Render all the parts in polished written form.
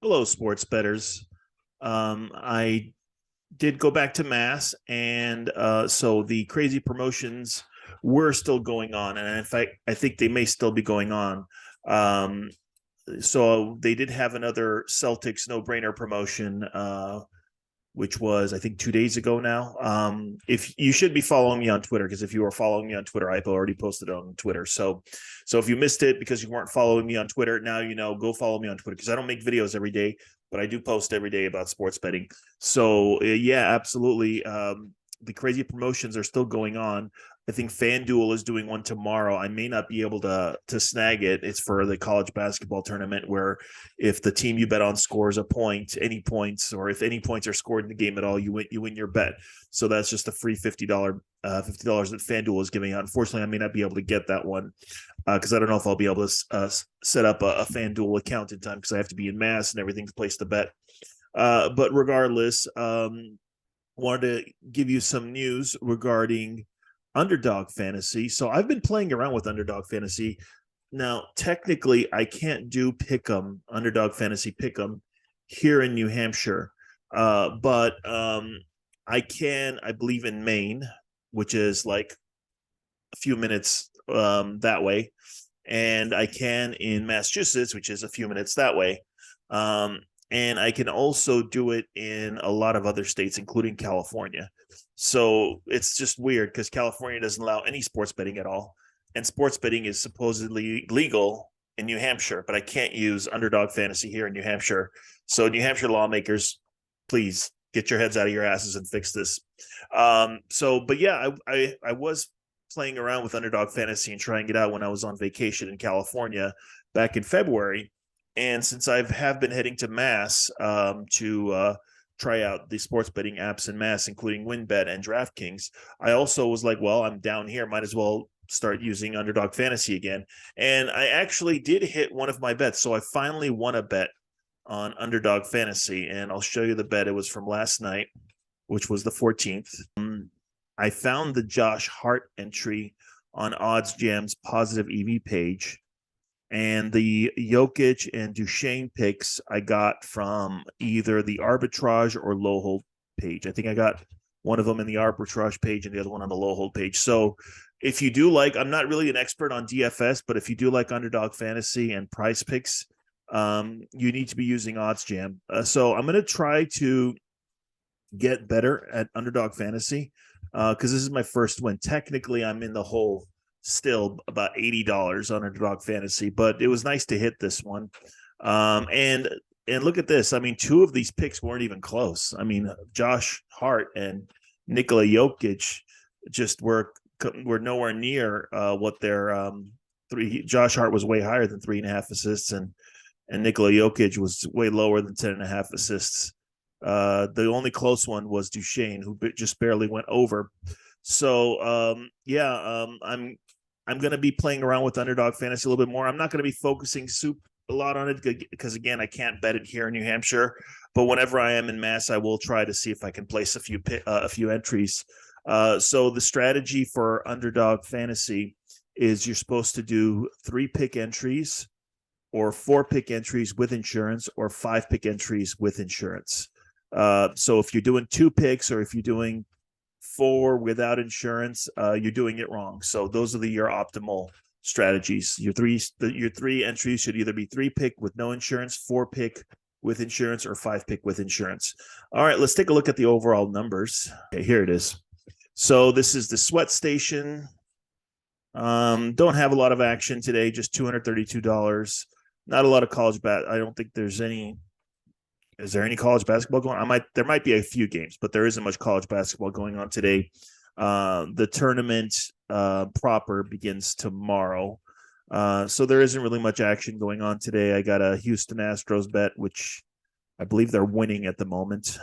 Hello, sports betters. I did go back to Mass, and so the crazy promotions were still going on, and in fact, I think they may still be going on. Um, so they did have another Celtics no-brainer promotion, which was I think 2 days ago now. If you should be following me on Twitter, because if you were following me on Twitter, I've already posted it on Twitter. So if you missed it because you weren't following me on Twitter, now you know. Go follow me on Twitter because I don't make videos every day, but I do post every day about sports betting. So yeah, absolutely. The crazy promotions are still going on. I think FanDuel is doing one tomorrow. I may not be able to snag it. It's for the college basketball tournament where if the team you bet on scores a point, any points, or if any points are scored in the game at all, you win your bet. So that's just a free $50 that FanDuel is giving out. Unfortunately, I may not be able to get that one because I don't know if I'll be able to set up a FanDuel account in time because I have to be in Mass and everything to place the bet. But regardless, wanted to give you some news regarding UnderDog Fantasy. So I've been playing around with UnderDog Fantasy. Now, technically, I can't do Pick'em, UnderDog Fantasy Pick'em here in New Hampshire, but I can, I believe, in Maine, which is like a few minutes that way, and I can in Massachusetts, which is a few minutes that way. And I can also do it in a lot of other states, including California. So it's just weird because California doesn't allow any sports betting at all. And sports betting is supposedly legal in New Hampshire, but I can't use Underdog Fantasy here in New Hampshire. So, New Hampshire lawmakers, please get your heads out of your asses and fix this. But yeah, I was playing around with Underdog Fantasy and trying it out when I was on vacation in California back in February. And since I have been heading to Mass to try out the sports betting apps in Mass, including WinBet and DraftKings, I also was like, well, I'm down here, might as well start using Underdog Fantasy again. And I actually did hit one of my bets. So I finally won a bet on Underdog Fantasy. And I'll show you the bet. It was from last night, which was the 14th. I found the Josh Hart entry on Odds Jam's positive EV page. And the Jokic and Duchesne picks I got from either the arbitrage or low hold page. I think I got one of them in the arbitrage page and the other one on the low hold page. So if you do like, I'm not really an expert on DFS, but if you do like Underdog Fantasy and Price Picks, you need to be using Odds Jam. So I'm going to try to get better at Underdog Fantasy because this is my first win. Technically, I'm in the hole still about $80 on Underdog Fantasy, but it was nice to hit this one. And look at this. I mean, two of these picks weren't even close. I mean, Josh Hart and Nikola Jokic just were nowhere near what their three. Josh Hart was way higher than 3.5 assists, and Nikola Jokic was way lower than 10.5 assists. The only close one was Duchesne, who just barely went over. So I'm going to be playing around with Underdog Fantasy a little bit more. I'm not going to be focusing a lot on it because again, I can't bet it here in New Hampshire. But whenever I am in Mass, I will try to see if I can place a few entries. So the strategy for Underdog Fantasy is you're supposed to do 3-pick entries, or 4-pick entries with insurance, or 5-pick entries with insurance. So if you're doing 2 picks, or if you're doing 4 without insurance, you're doing it wrong. So those are your optimal strategies. Your three entries should either be 3-pick with no insurance, 4-pick with insurance, or 5-pick with insurance. All right, let's take a look at the overall numbers. Okay, here it is. So this is the Sweat Station. Don't have a lot of action today, just $232. Not a lot of college bat. I don't think there's any. Is there any college basketball going on? There might be a few games, but there isn't much college basketball going on today. The tournament proper begins tomorrow. So there isn't really much action going on today. I got a Houston Astros bet, which I believe they're winning at the moment.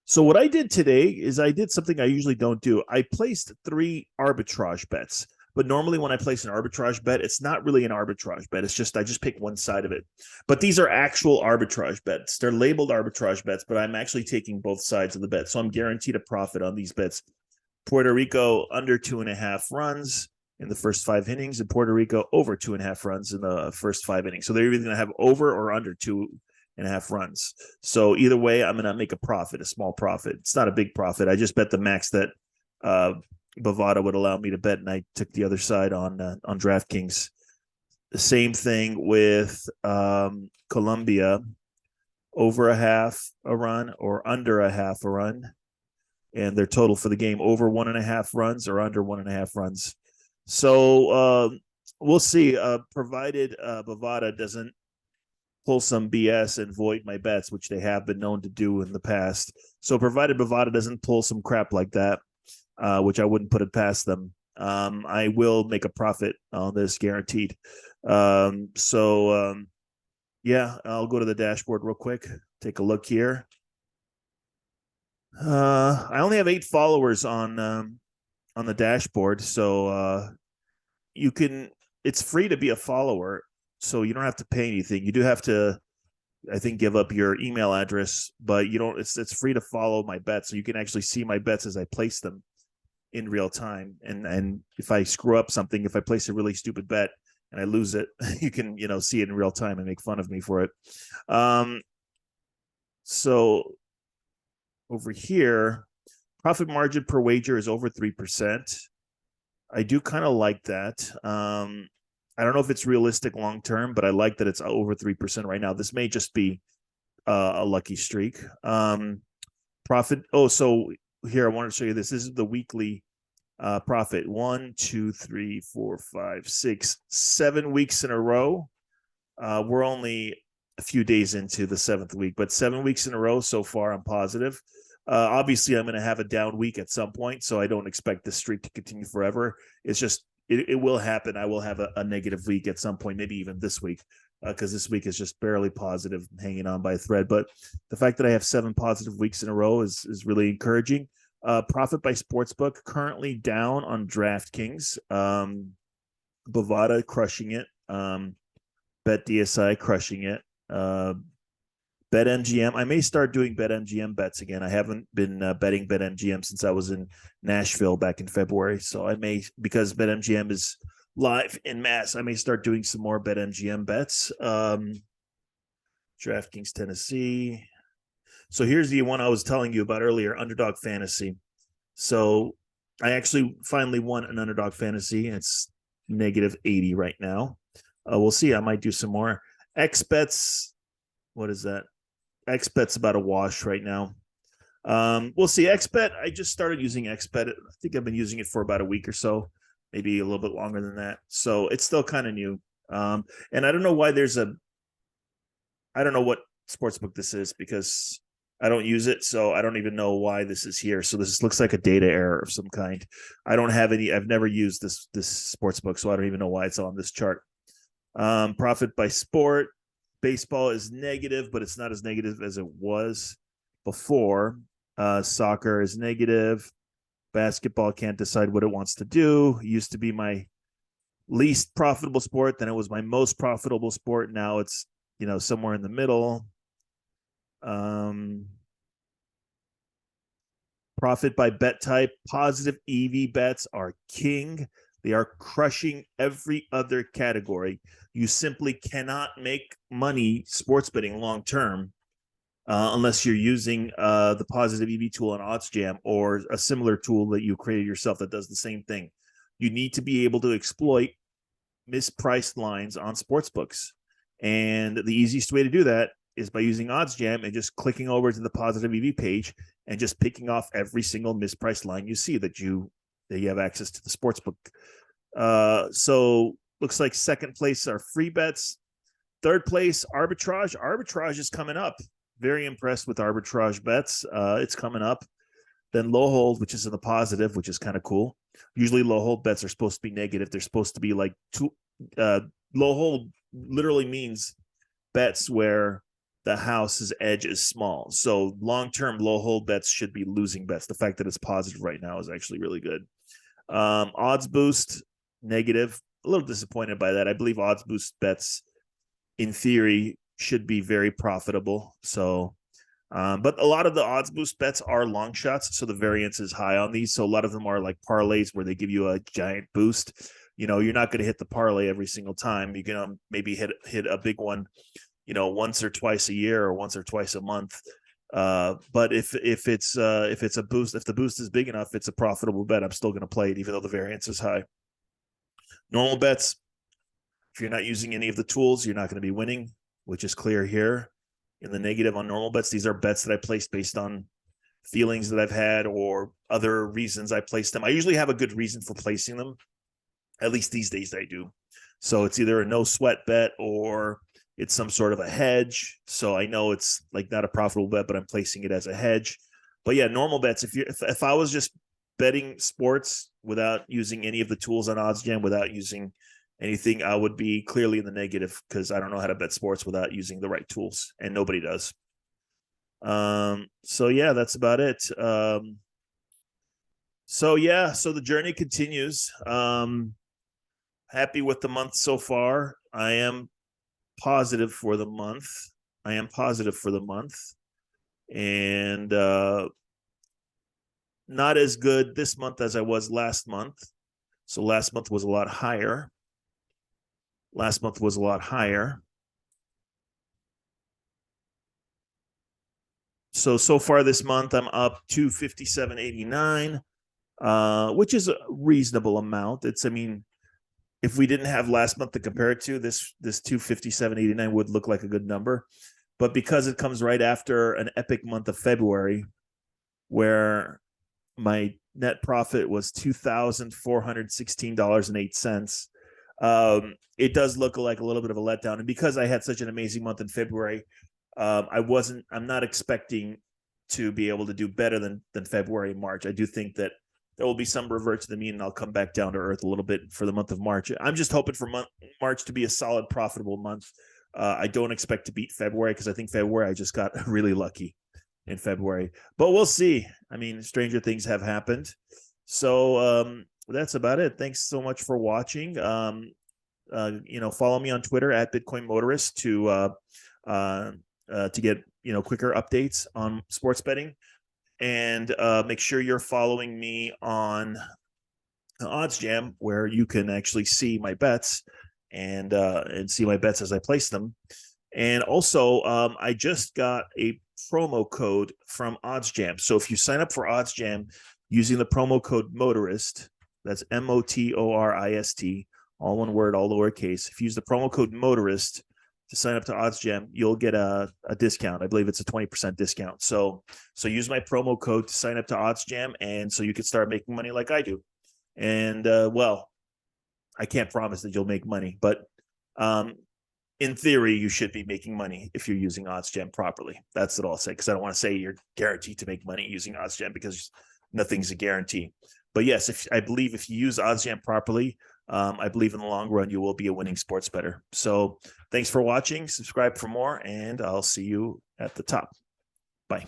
So what I did today is I did something I usually don't do. I placed 3 arbitrage bets. But normally when I place an arbitrage bet, it's not really an arbitrage bet. It's just I just pick one side of it. But these are actual arbitrage bets. They're labeled arbitrage bets, but I'm actually taking both sides of the bet. So I'm guaranteed a profit on these bets. Puerto Rico under 2.5 runs in the first 5 innings, and Puerto Rico over 2.5 runs in the first 5 innings. So they're either going to have over or under 2.5 runs. So either way, I'm going to make a profit, a small profit. It's not a big profit. I just bet the max that Bovada would allow me to bet, and I took the other side on DraftKings. The same thing with Colombia, over a half a run or under a half a run, and their total for the game over 1.5 runs or under 1.5 runs. So we'll see. Provided Bovada doesn't pull some BS and void my bets, which they have been known to do in the past. So provided Bovada doesn't pull some crap like that, which I wouldn't put it past them, I will make a profit on this, guaranteed. Yeah, I'll go to the dashboard real quick. Take a look here. I only have 8 followers on the dashboard, so you can. It's free to be a follower, so you don't have to pay anything. You do have to, I think, give up your email address, but you don't. It's free to follow my bets, so you can actually see my bets as I place them in real time. And if I screw up something, if I place a really stupid bet and I lose it, you can, see it in real time and make fun of me for it. So over here, profit margin per wager is over 3%. I do kind of like that. I don't know if it's realistic long term, but I like that it's over 3% right now. This may just be a lucky streak. Profit. Oh, so here I want to show you this. This is the weekly profit. 1, 2, 3, 4, 5, 6, 7 weeks in a row. We're only a few days into the 7th week, but 7 weeks in a row so far, I'm positive. Obviously, I'm going to have a down week at some point, so I don't expect this streak to continue forever. It's just, it will happen. I will have a negative week at some point, maybe even this week, because this week is just barely positive, hanging on by a thread. But the fact that I have 7 positive weeks in a row is really encouraging. Profit by sportsbook currently down on DraftKings. Bovada crushing it. Bet DSI crushing it. BetMGM. I may start doing BetMGM bets again. I haven't been betting BetMGM since I was in Nashville back in February. So I may, because BetMGM is live in Mass, I may start doing some more BetMGM bets. DraftKings Tennessee. So here's the one I was telling you about earlier, UnderDog Fantasy. So I actually finally won an UnderDog Fantasy. It's negative 80 right now. We'll see. I might do some more. XBets, what is that? XBet's about a wash right now. We'll see. XBet, I just started using XBet. I think I've been using it for about a week or so, maybe a little bit longer than that. So it's still kind of new. And I don't know why I don't know what sportsbook this is, because I don't use it, so I don't even know why this is here. So this looks like a data error of some kind. I don't have any. I've never used this sportsbook, so I don't even know why it's on this chart. Profit by sport. Baseball is negative, but it's not as negative as it was before. Soccer is negative. Basketball can't decide what it wants to do. It used to be my least profitable sport. Then it was my most profitable sport. Now it's, somewhere in the middle. Profit by bet type. Positive EV bets are king. They are crushing every other category. You simply cannot make money sports betting long term unless you're using the positive EV tool on OddsJam or a similar tool that you created yourself that does the same thing. You need to be able to exploit mispriced lines on sportsbooks. And the easiest way to do that is by using OddsJam and just clicking over to the positive EV page and just picking off every single mispriced line you see that you have access to the sportsbook. So looks like second place are free bets. Third place, arbitrage. Arbitrage is coming up. Very impressed with arbitrage bets. It's coming up. Then low hold, which is in the positive, which is kind of cool. Usually low hold bets are supposed to be negative. They're supposed to be like low hold literally means bets where the house's edge is small. So long-term low hold bets should be losing bets. The fact that it's positive right now is actually really good. Odds boost, negative. A little disappointed by that. I believe odds boost bets, in theory, should be very profitable. So, but a lot of the odds boost bets are long shots, so the variance is high on these. So a lot of them are like parlays where they give you a giant boost. you're not going to hit the parlay every single time. You can maybe hit a big one, once or twice a year or once or twice a month. But if it's a boost, if the boost is big enough, it's a profitable bet. I'm still going to play it, even though the variance is high. Normal bets, if you're not using any of the tools, you're not going to be winning, which is clear here. In the negative on normal bets, these are bets that I placed based on feelings that I've had or other reasons I placed them. I usually have a good reason for placing them. At least these days I do. So it's either a no sweat bet or it's some sort of a hedge. So I know it's like not a profitable bet, but I'm placing it as a hedge. But yeah, normal bets. If I was just betting sports without using any of the tools on OddsJam, without using anything, I would be clearly in the negative because I don't know how to bet sports without using the right tools, and nobody does. So yeah, that's about it. So the journey continues. Happy with the month so far. I am positive for the month. And not as good this month as I was last month. So last month was a lot higher. So far this month, I'm up to 57.89, which is a reasonable amount. If we didn't have last month to compare it to, this 257.89 would look like a good number. But because it comes right after an epic month of February, where my net profit was $2,416.08, it does look like a little bit of a letdown. And because I had such an amazing month in February, I'm not expecting to be able to do better than February and March. I do think that there will be some revert to the mean, and I'll come back down to earth a little bit for the month of March. I'm just hoping for March to be a solid, profitable month. I don't expect to beat February because I think February I just got really lucky in February. But we'll see. Stranger things have happened. So that's about it. Thanks so much for watching. Follow me on Twitter at Bitcoin Motorist to get quicker updates on sports betting. And make sure you're following me on OddsJam, where you can actually see my bets and see my bets as I place them. And also, I just got a promo code from OddsJam. So if you sign up for OddsJam using the promo code Motorist, that's MOTORIST, all one word, all lowercase. If you use the promo code Motorist to sign up to OddsJam, you'll get a discount. I believe it's a 20% discount. So use my promo code to sign up to OddsJam, and so you can start making money like I do. And I can't promise that you'll make money, but in theory, you should be making money if you're using OddsJam properly. That's what I'll say, because I don't want to say you're guaranteed to make money using OddsJam, because nothing's a guarantee. But yes, I believe if you use OddsJam properly, I believe in the long run, you will be a winning sports bettor. So thanks for watching. Subscribe for more, and I'll see you at the top. Bye.